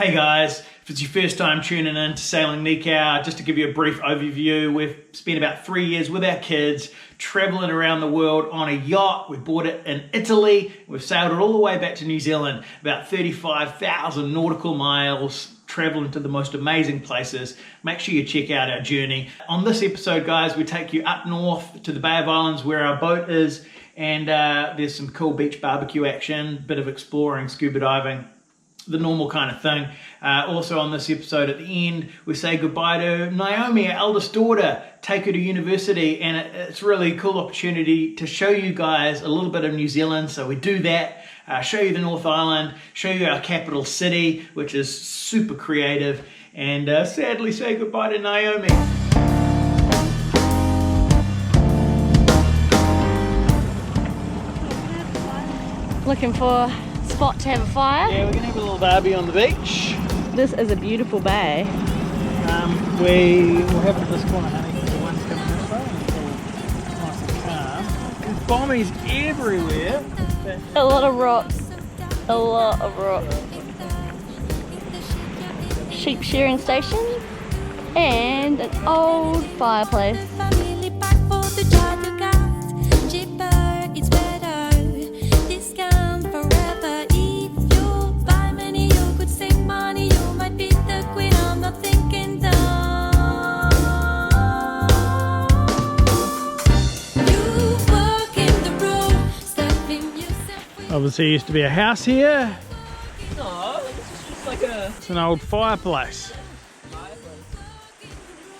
Hey guys, if it's your first time tuning in to Sailing Nikau, just to give you a brief overview, we've spent about 3 years with our kids traveling around the world on a yacht. We bought it in Italy. We've sailed it all the way back to New Zealand, about 35,000 nautical miles, traveling to the most amazing places. Make sure you check out our journey. On this episode, guys, we take you up north to the Bay of Islands where our boat is, and there's some cool beach barbecue action, bit of exploring, scuba diving, the normal kind of thing. Also on this episode at the end, we say goodbye to Naomi, our eldest daughter, take her to university, and it's really a cool opportunity to show you guys a little bit of New Zealand. So we do that, show you the North Island, show you our capital city, which is super creative, and sadly say goodbye to Naomi. Looking for a spot to have a fire. Yeah, we're gonna have a little barbie on the beach. This is a beautiful bay. We will have this corner, honey, because the one's coming this way, and it's all nice and calm. There's bombies everywhere. A lot of rocks. A lot of rocks. Sheep shearing station and an old fireplace. Obviously, there used to be a house here. No, it's just like a... It's an old fireplace.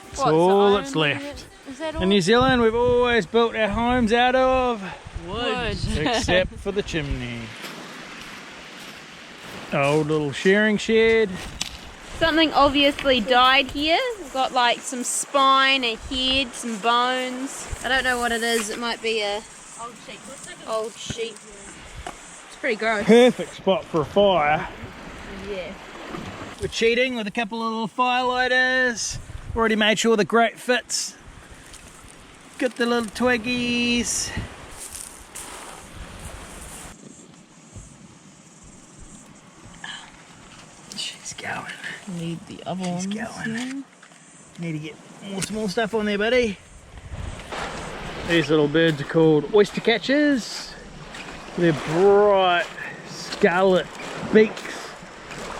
That's all that's left. Is that all? In New Zealand, we've always built our homes out of wood. Except for the chimney. Old little shearing shed. Something obviously died here. We've got like some spine, a head, some bones. I don't know what it is. It might be a old sheep. Pretty gross. Perfect spot for a fire. Yeah. We're cheating with a couple of little firelighters. Already made sure the grate fits. Got the little twiggies. She's going. Need the other ones. She's going. Need to get more small stuff on there, buddy. These little birds are called oyster catchers. They're bright scarlet beaks.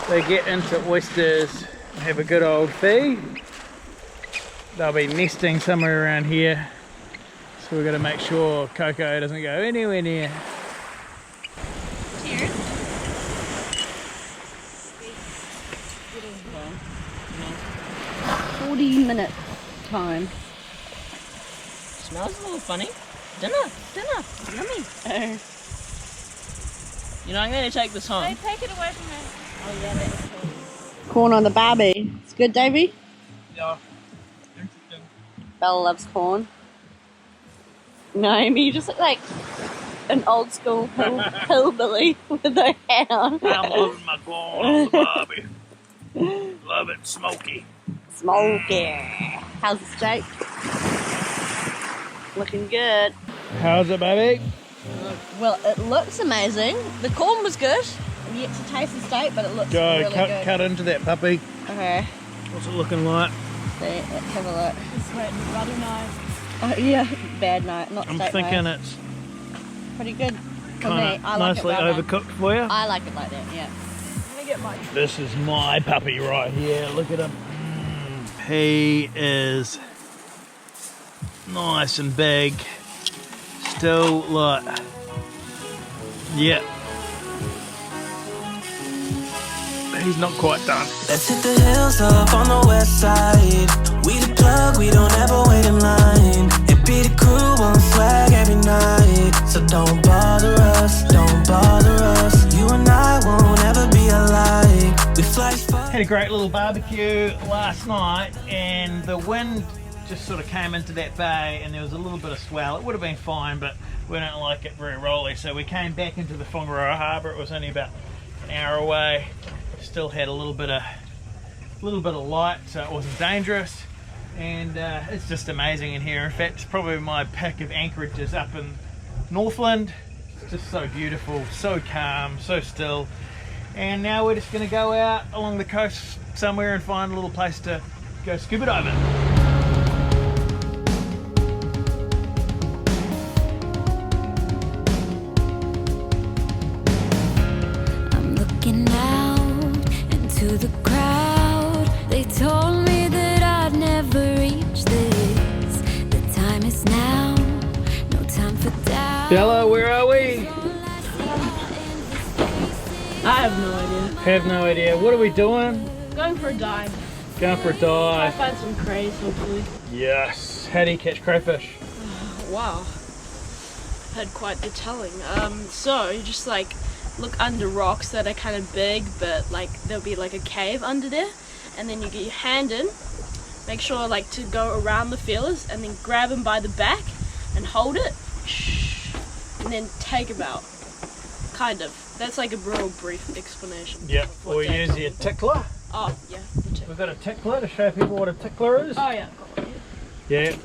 They get into oysters and have a good old feed. They'll be nesting somewhere around here, so we've got to make sure Coco doesn't go anywhere near. Cheers. 40-minute time. Smells a little funny. Dinner, yummy. You know, I'm going to take this home. Hey, take it away from me. Oh yeah, that's cool. Corn on the barbie. It's good, Davey? Yeah. Bella loves corn. Naomi, you just look like an old school hillbilly with no hair on. I'm loving my corn on the barbie. Love it, smoky. Smoky. How's the steak? Looking good. How's it, baby? Well, it looks amazing. The corn was good. I'm yet to taste the steak, but it looks really good. Cut into that puppy. Okay. What's it looking like? See, let's have a look. It's wet, rudder knife. Oh yeah, bad night, not I'm steak thinking knife. it's Pretty good for me. kind I of like nicely it well done. overcooked for you. I like it like that, yeah. I'm going to get my... This is my puppy right here. Look at him. He is nice and big. Still like, yeah. He's not quite done. Let's hit the hills up on the west side. We the plug, we don't ever wait in line. It be the crew on flag every night. So don't bother us, don't bother us. You and I won't ever be alike. We fly far. Had a great little barbecue last night, and the wind just sort of came into that bay, and there was a little bit of swell. It would have been fine, but we don't like it very rolly, so we came back into the Whangaroa Harbour. It was only about an hour away. Still had a little bit of light, so it wasn't dangerous, and it's just amazing in here. In fact, it's probably my pick of anchorages up in Northland. It's just so beautiful, so calm, so still. And now we're just going to go out along the coast somewhere and find a little place to go scuba diving. I'm looking out into the crowd. They told me that I'd never reach this. The time is now, no time for doubt. Bella, where are we? I have no idea. Have no idea. What are we doing? Going for a dive. Going for a Try dive. to find some crays, hopefully. Yes. How do you catch crayfish? Wow. Had quite the telling. So you just like look under rocks that are kind of big, but like there'll be like a cave under there, and then you get your hand in. Make sure like to go around the feelers, and then grab them by the back and hold it, and then take them out. Kind of. That's like a real brief explanation. Yep. of what Or take use your tickler. Oh yeah, the tickler. We've got a tickler to show people what a tickler is. Oh yeah, got one. Yeah,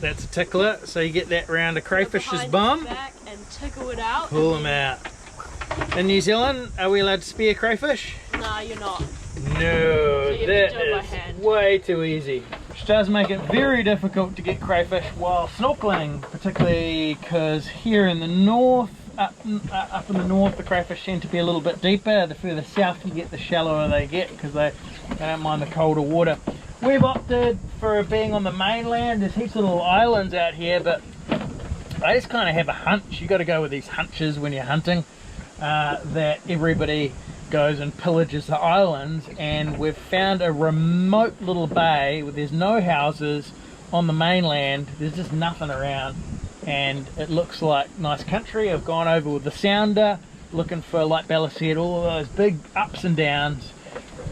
that's a tickler. So you get that round a crayfish's Behind bum. its back and tickle it out. Pull them out. In New Zealand, are we allowed to spear crayfish? Nah, you're not. No, you have to that do it by is hand. way too easy. Which does make it very difficult to get crayfish while snorkeling, particularly because here in the north, up in the north, the crayfish tend to be a little bit deeper. The further south you get, the shallower they get because they don't mind the colder water. We've opted for being on the mainland. There's heaps of little islands out here, but I just kind of have a hunch. You got to go with these hunches when you're hunting, that everybody goes and pillages the islands, and we've found a remote little bay where there's no houses on the mainland. There's just nothing around, and it looks like nice country. I've gone over with the sounder looking for, like Bella said, all of those big ups and downs,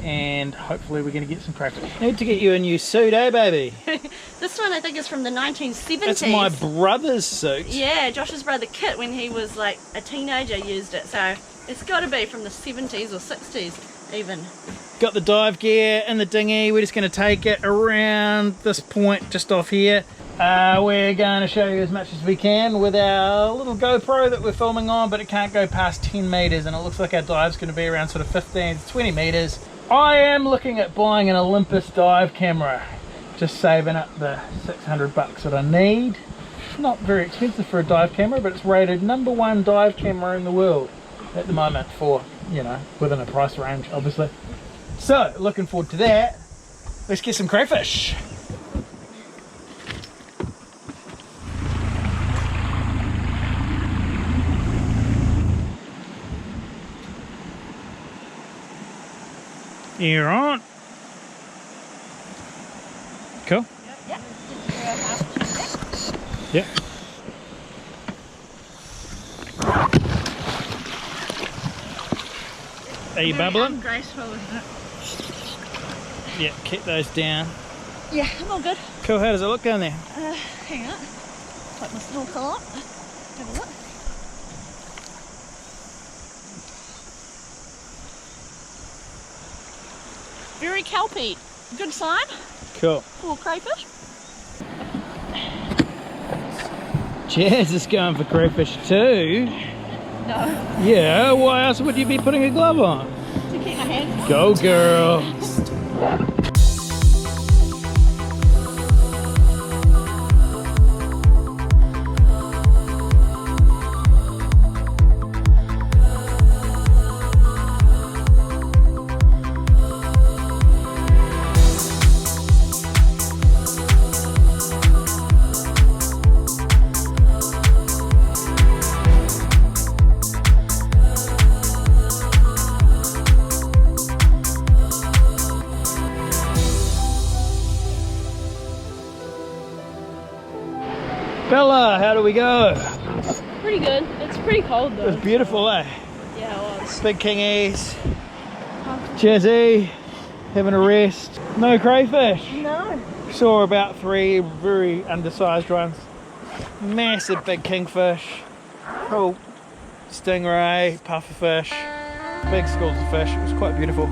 and hopefully we're going to get some crayfish. Need to get you a new suit, eh baby? This one I think is from the 1970s. That's my brother's suit. Yeah, Josh's brother Kit, when he was like a teenager, used it. So it's got to be from the 70s or 60s even. Got the dive gear in the dinghy. We're just going to take it around this point just off here. We're going to show you as much as we can with our little GoPro that we're filming on, but it can't go past 10 meters, and it looks like our dive's going to be around sort of 15 to 20 meters. I am looking at buying an Olympus dive camera, just saving up the 600 bucks that I need. Not very expensive for a dive camera, but it's rated #1 dive camera in the world at the moment for, you know, within a price range, obviously. So, looking forward to that. Let's get some crayfish. You're on. Cool. Yep. Yep. Are you bubbling? Graceful, isn't it? Yeah, keep those down. Yeah, I'm all good. Cool, how does it look down there? Hang on. Put my snorkel on. Have a look. Very kelpy. Good sign. Cool. Full of crayfish. Jazz is going for crayfish too. No. Yeah, why else would you be putting a glove on? To keep my hands. Go girl. Bella, how do we go? Pretty good. It's pretty cold It though. was beautiful, eh? Yeah, it was. Big kingies. Jazzy, having a rest. No crayfish. No. Saw about 3 very undersized ones. Massive big kingfish. Cool stingray, pufferfish, big schools of fish. It was quite beautiful.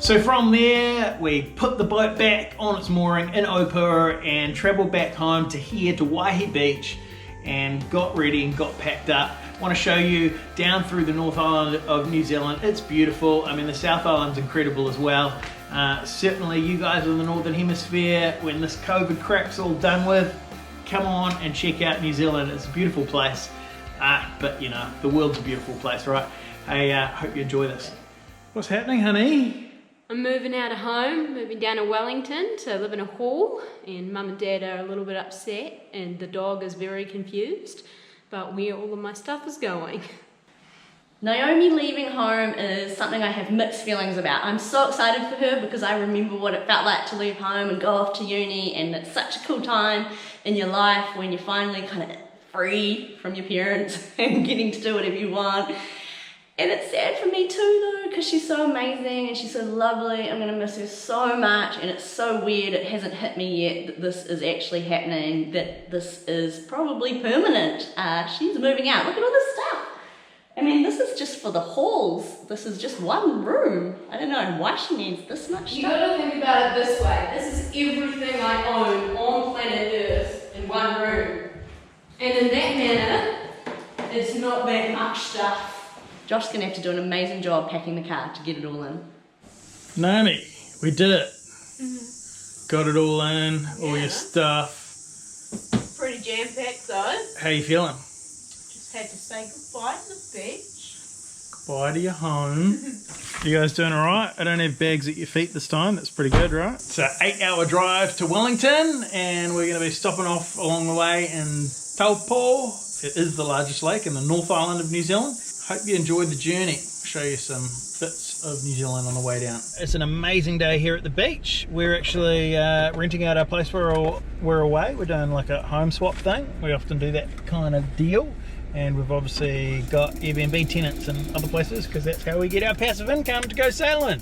So from there, we put the boat back on its mooring in Opura and travelled back home to here to Waihi Beach and got ready and got packed up. I want to show you down through the North Island of New Zealand. It's beautiful. I mean, the South Island's incredible as well. Certainly you guys in the Northern Hemisphere, when this COVID crap's all done with, come on and check out New Zealand. It's a beautiful place. But you know, the world's a beautiful place, right? I hope you enjoy this. What's happening, honey? I'm moving out of home, moving down to Wellington to live in a hall, and Mum and Dad are a little bit upset and the dog is very confused about where all of my stuff is going. Naomi leaving home is something I have mixed feelings about. I'm so excited for her because I remember what it felt like to leave home and go off to uni, and it's such a cool time in your life when you're finally kind of free from your parents and getting to do whatever you want. And it's sad for me too though, because she's so amazing and she's so lovely. I'm gonna miss her so much, and it's so weird, it hasn't hit me yet that this is actually happening, that this is probably permanent. She's moving out. Look at all this stuff. I mean, this is just for the halls. This is just one room. I don't know why she needs this much stuff. You gotta think about it this way. This is everything I own on planet Earth in one room. And in that manner, it's not that much stuff. Josh's gonna have to do an amazing job packing the car to get it all in. Naomi, we did it. Got it all in, all your stuff. Pretty jam-packed though. How you feeling? Just had to say goodbye to the beach. Goodbye to your home. You guys doing alright? I don't have bags at your feet this time. That's pretty good, right? It's an 8-hour drive to Wellington, and we're going to be stopping off along the way in Taupo. It is the largest lake in the North Island of New Zealand. Hope you enjoyed the journey. I'll show you some bits of New Zealand on the way down. It's an amazing day here at the beach. We're actually renting out our place where we're away. We're doing like a home swap thing. We often do that kind of deal. And we've obviously got Airbnb tenants in other places because that's how we get our passive income to go sailing.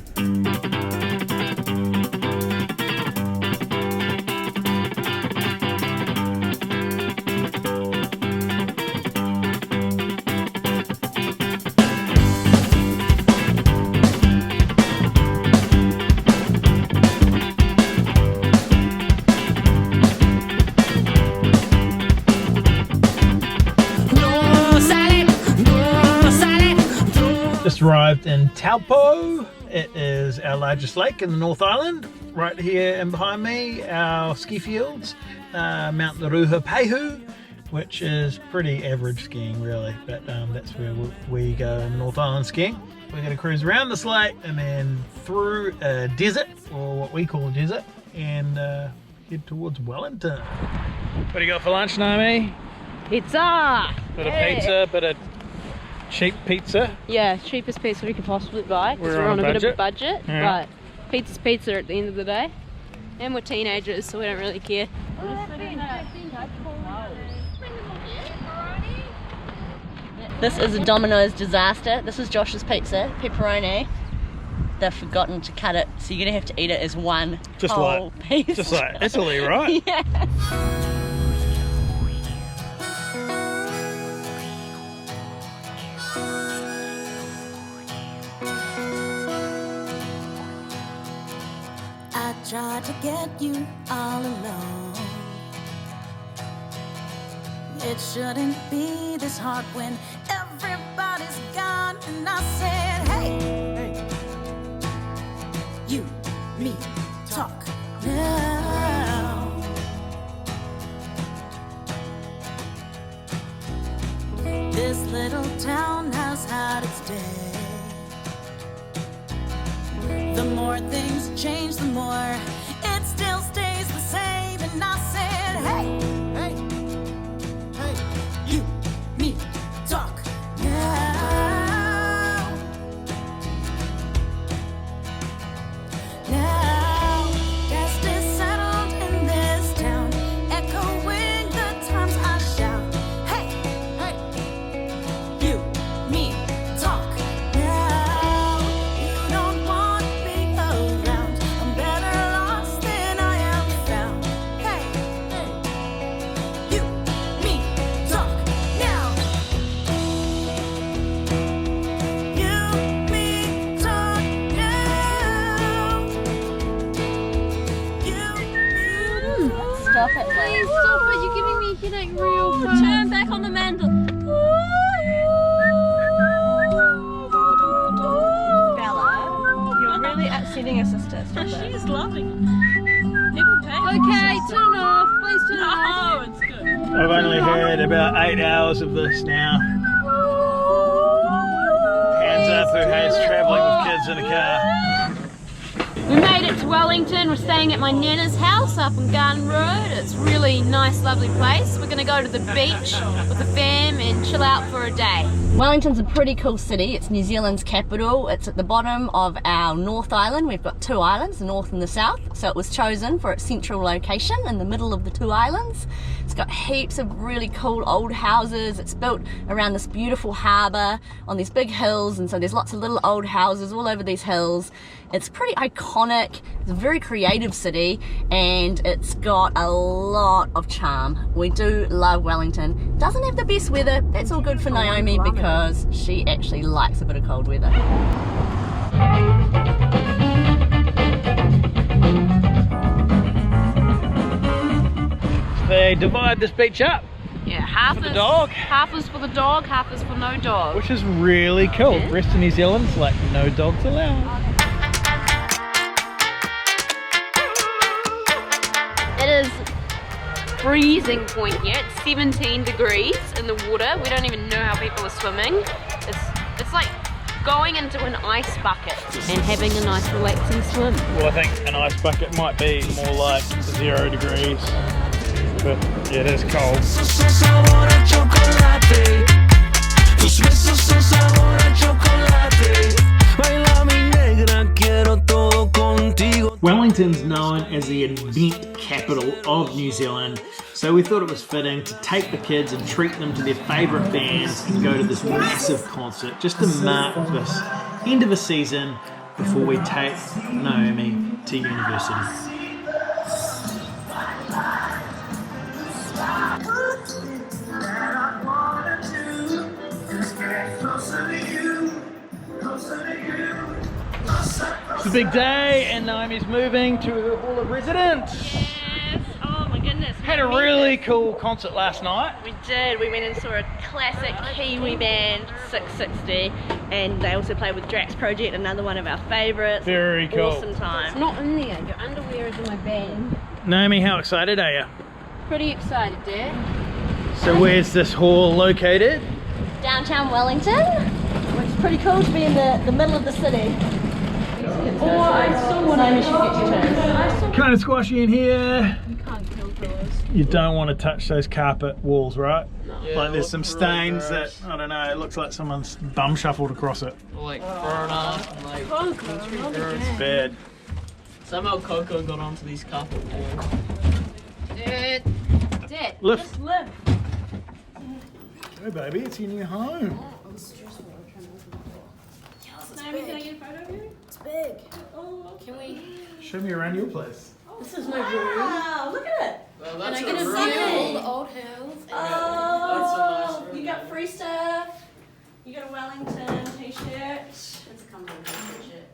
Just arrived in Taupo. It is our largest lake in the North Island. Right here and behind me, our ski fields, Mount Ruapehu, which is pretty average skiing really, but that's where we go in the North Island skiing. We're going to cruise around this lake and then through a desert, or what we call a desert, and head towards Wellington. What do you got for lunch, Naomi? Pizza! Bit of pizza, bit of cheap pizza. Yeah, cheapest pizza we could possibly buy because we're on a bit of a budget, Yeah. but pizza's pizza at the end of the day. And we're teenagers, so we don't really care. This is a Domino's disaster. This is Josh's pizza, pepperoni. They've forgotten to cut it, so you're gonna have to eat it as one whole piece. Just like Italy, right? Yeah. I tried to get you all alone. It shouldn't be this hard when everybody's gone. And I said, hey, you, me, talk now. This little town has had its day. The more things change, the more it still stays the same. And I said, hey, hey, hey, you, me, talk now. Now, dust is settled in this town, echoing the times I shout. Hey, hey, you, me, talk now. You don't want me around. Stop it, Please stop it, you're giving me a headache real fast. Turn back on the mandel. Bella, you're really upsetting your sister. Stop it. She's loving it. People pay. Okay, turn off. Please turn off. Oh, it's good. I've only had about 8 hours of this now. Hands up who hates travelling with kids in a car. We made it to Wellington. We're staying at my Nana's house up on Garden Road. It's a really nice, lovely place. We're going to go to the beach with the fam and chill out for a day. Wellington's a pretty cool city. It's New Zealand's capital. It's at the bottom of our North Island. We've got 2 islands, the North and the South. So it was chosen for its central location in the middle of the 2 islands. It's got heaps of really cool old houses. It's built around this beautiful harbour on these big hills, and so there's lots of little old houses all over these hills. It's pretty iconic. It's a very creative city, and it's got a lot of charm. We do love Wellington. Doesn't have the best weather. That's all good for Naomi because she actually likes a bit of cold weather. They divide this beach up, Yeah, half For the is dog? half is for the dog, half is for no dog. which is really cool. Yeah. The rest of New Zealand's like no dogs allowed. It is freezing point here. It's 17 degrees in the water. We don't even know how people are swimming. It's like going into an ice bucket and having a nice relaxing swim. Well, I think an ice bucket might be more like 0 degrees, but yeah, it is cold. Sabor a chocolate. Tus besos son sabor a chocolate. Baila mi negra, quiero todo contigo. Wellington's known as the event capital of New Zealand, so we thought it was fitting to take the kids and treat them to their favourite bands and go to this massive concert just to mark this end of a season before we take Naomi to university. It's a big day and Naomi's moving to her hall of residence. Yes. Oh my goodness. Had a really cool concert last night. We did. We went and saw a classic Kiwi band, 660, and they also played with Drax Project, another one of our favourites. Very cool. Awesome time. It's not in there. Your underwear is in my bag. Naomi, how excited are you? Pretty excited, Dad. So where's this hall located? Downtown Wellington, which is pretty cool to be in the middle of the city. Oh, I saw one. Naomi should get your turn. Kind of squashy in here. You can't kill those. You don't want to touch those carpet walls, right? Yeah, Like there's it some looks really stains that, gross. I don't know, it looks like someone's bum shuffled across it. Like burn off and like It's bad. somehow Coco got onto these carpet walls. Dad. Lift. Just lift. Hey baby, it's your new home. Naomi, can I get a photo of you? Can we? Show me around your place. This is my room. Wow, look at it. Well, And that's I a get to really see all cool. the old hills. That's a nice room. You got free stuff. You got a Wellington t-shirt. It's a comfortable t-shirt.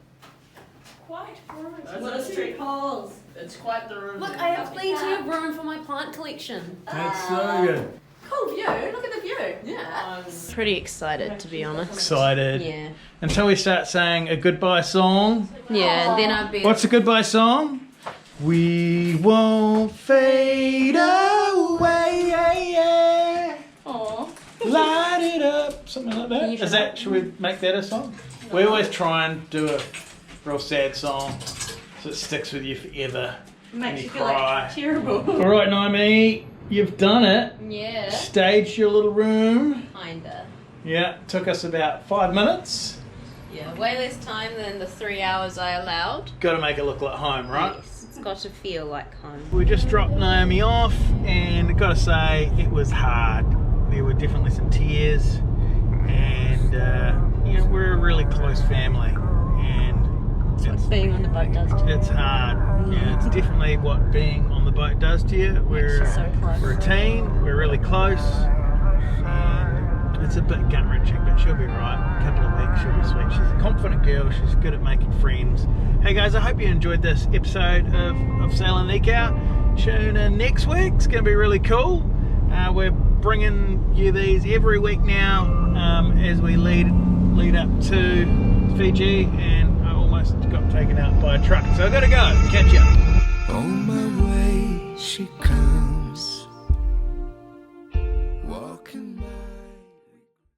Quite That's What a actually- street calls. It's quite the room. Look, that I you have plenty of room for my plant collection. That's so good. Cool view. Look at the view. Yeah. Pretty excited, to be honest. Excited. Yeah. Until we start saying a goodbye song. Yeah, and then I'd be. What's a goodbye song? We won't fade away. Aww. Light it up. Something like that. Is that, should we make that a song? We always try and do a real sad song so it sticks with you forever. Makes And you you feel cry. like terrible. All right, Naomi, you've done it. Yeah. Staged your little room. Kinda. Yeah, took us about 5 minutes. Yeah, way less time than the 3 hours I allowed. Got to make it look like home, right? Yes, it's got to feel like home. We just dropped Naomi off, and got to say, it was hard. There were definitely some tears, and you know, we're a really close family, and Being on the boat does too. it's hard. Yeah, it's definitely what being on the boat does to you. We're a team, we're really close, and it's a bit gut wrenching, but she'll be right. A couple of weeks, she'll be sweet. She's a confident girl, she's good at making friends. Hey guys, I hope you enjoyed this episode of Sailing Nikau. tune in next week. It's going to be really cool. We're bringing you these every week now as we lead up to Fiji, and I almost got taken out by a truck, so I gotta go. Catch ya. On my way, she comes.